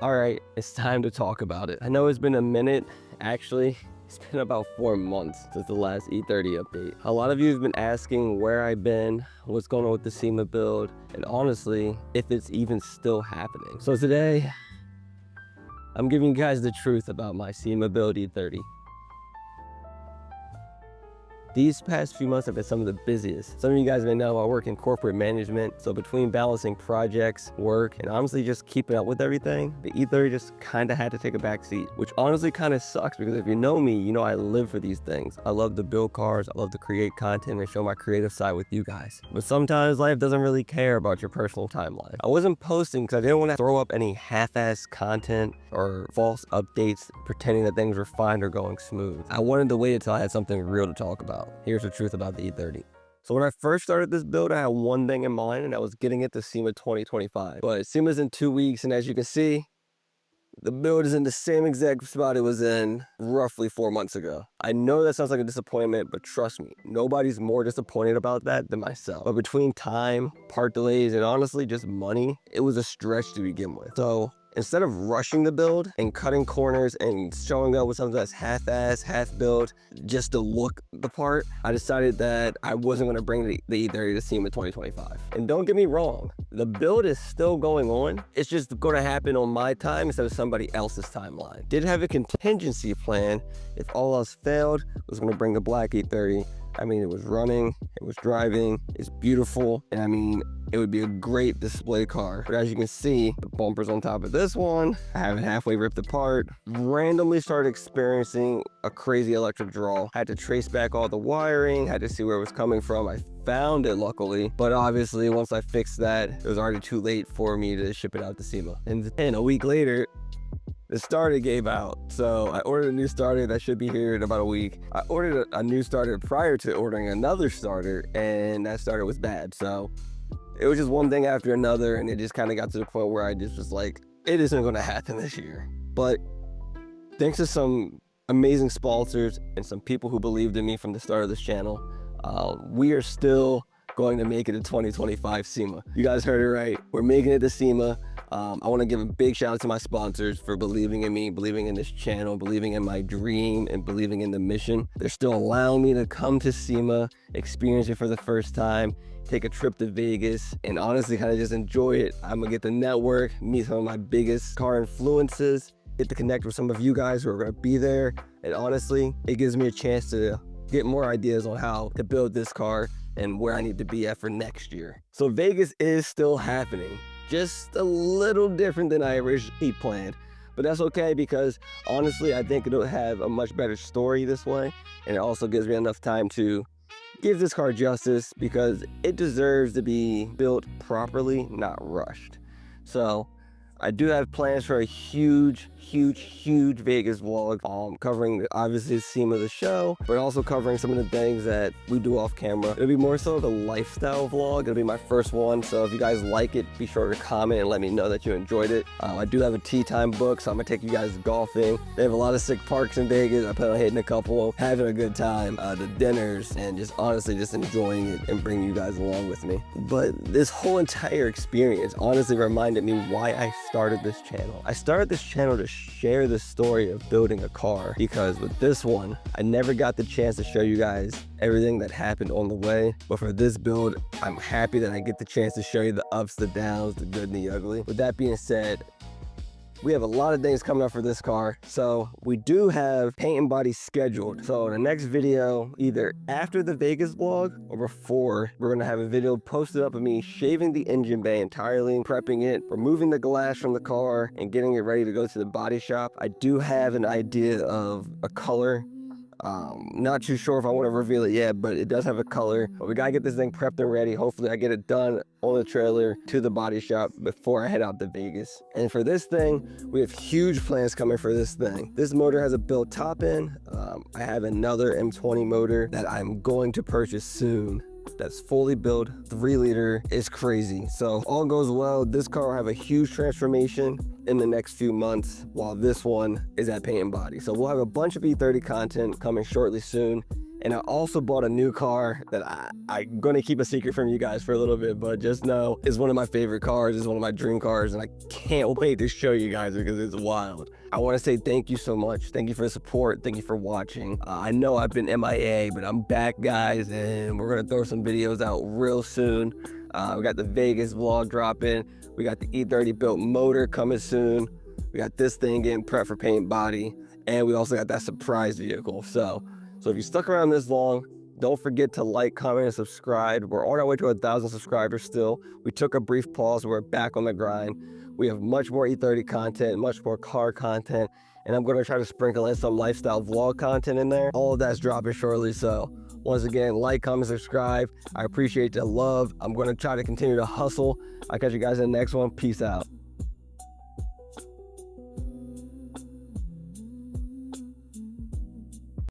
All right, it's time to talk about it. I know it's been a minute. Actually, it's been about 4 months since the last E30 update. A lot of you have been asking where I've been, what's going on with the SEMA build, and honestly, if it's even still happening. So today, I'm giving you guys the truth about my SEMA build E30. These past few months have been some of the busiest. Some of you guys may know I work in corporate management, so between balancing projects, work, and honestly just keeping up with everything, the E30 just kind of had to take a back seat, which honestly kind of sucks because if you know me, you know I live for these things. I love to build cars, I love to create content and show my creative side with you guys. But sometimes life doesn't really care about your personal timeline. I wasn't posting because I didn't want to throw up any half-ass content or false updates pretending that things were fine or going smooth. I wanted to wait until I had something real to talk about. Here's the truth about the E30. So when I first started this build, I had one thing in mind, and that was getting it to SEMA 2025. But SEMA's in 2 weeks, and as you can see, the build is in the same exact spot it was in roughly 4 months ago. I know that sounds like a disappointment, but trust me, nobody's more disappointed about that than myself. But between time, part delays, and honestly just money, it was a stretch to begin with. So instead of rushing the build and cutting corners and showing up with something that's half-ass, half-built, just to look the part, I decided that I wasn't going to bring the E30 to SEMA 2025. And don't get me wrong, the build is still going on. It's just going to happen on my time instead of somebody else's timeline. Did have a contingency plan. If all else failed, I was going to bring the black E30. I mean, it was running, it was driving, it's beautiful, and I mean, it would be a great display car. But as you can see, the bumpers on top of this one, I have it halfway ripped apart. Randomly started experiencing a crazy electric draw. Had to trace back all the wiring, had to see where it was coming from. I found it luckily, but obviously once I fixed that, it was already too late for me to ship it out to SEMA. And then a week later, the starter gave out. So I ordered a new starter that should be here in about a week. I ordered a new starter prior to ordering another starter, and that starter was bad. So it was just one thing after another, and it just kind of got to the point where I just was like, it isn't going to happen this year. But thanks to some amazing sponsors and some people who believed in me from the start of this channel, we are still going to make it to 2025 SEMA. You guys heard it right. We're making it to SEMA. I want to give a big shout out to my sponsors for believing in me, believing in this channel, believing in my dream, and believing in the mission. They're still allowing me to come to SEMA, experience it for the first time, take a trip to Vegas, and honestly kind of just enjoy it. I'm gonna get to network, meet some of my biggest car influences, get to connect with some of you guys who are gonna be there, and honestly, it gives me a chance to get more ideas on how to build this car and where I need to be at for next year. So Vegas is still happening. Just a little different than I originally planned, but that's okay because honestly, I think it'll have a much better story this way. And it also gives me enough time to give this car justice because it deserves to be built properly, not rushed. So I do have plans for a huge Vegas vlog, covering obviously SEMA the show, but also covering some of the things that we do off camera. It'll be more so of a lifestyle vlog. It'll be my first one, so if you guys like it, be sure to comment and let me know that you enjoyed it. I do have a tea time book, so I'm gonna take you guys golfing. They have a lot of sick parks in Vegas. I plan on hitting a couple, having a good time, the dinners, and just honestly just enjoying it and bringing you guys along with me. But this whole entire experience honestly reminded me why I started this channel. I started this channel to share the story of building a car because with this one, I never got the chance to show you guys everything that happened on the way. But for this build, I'm happy that I get the chance to show you the ups, the downs, the good and the ugly. With that being said, we have a lot of things coming up for this car. So we do have paint and body scheduled. So the next video, either after the Vegas vlog or before, we're gonna have a video posted up of me shaving the engine bay entirely, prepping it, removing the glass from the car, and getting it ready to go to the body shop. I do have an idea of a color. Not too sure if I want to reveal it yet, but it does have a color. But we gotta get this thing prepped and ready. Hopefully I get it done on the trailer to the body shop before I head out to Vegas. And for this thing, we have huge plans coming for this thing. This motor has a built top end. I have another M20 motor that I'm going to purchase soon. That's fully built, 3-liter. It's crazy. So all goes well, this car will have a huge transformation in the next few months, while this one is at paint and body. So we'll have a bunch of E30 content coming shortly soon. And I also bought a new car that I'm gonna keep a secret from you guys for a little bit, but just know it's one of my favorite cars. It's one of my dream cars, and I can't wait to show you guys because it's wild. I wanna say thank you so much. Thank you for the support. Thank you for watching. I know I've been MIA, but I'm back, guys, and we're gonna throw some videos out real soon. We got the Vegas vlog dropping. We got the E30 built motor coming soon. We got this thing getting prepped for paint body, and we also got that surprise vehicle. So if you stuck around this long, don't forget to like, comment, and subscribe. We're on our way to 1,000 subscribers still. We took a brief pause. We're back on the grind. We have much more E30 content, much more car content, and I'm going to try to sprinkle in some lifestyle vlog content in there. All of that's dropping shortly. So once again, like, comment, subscribe. I appreciate the love. I'm going to try to continue to hustle. I'll catch you guys in the next one. Peace out.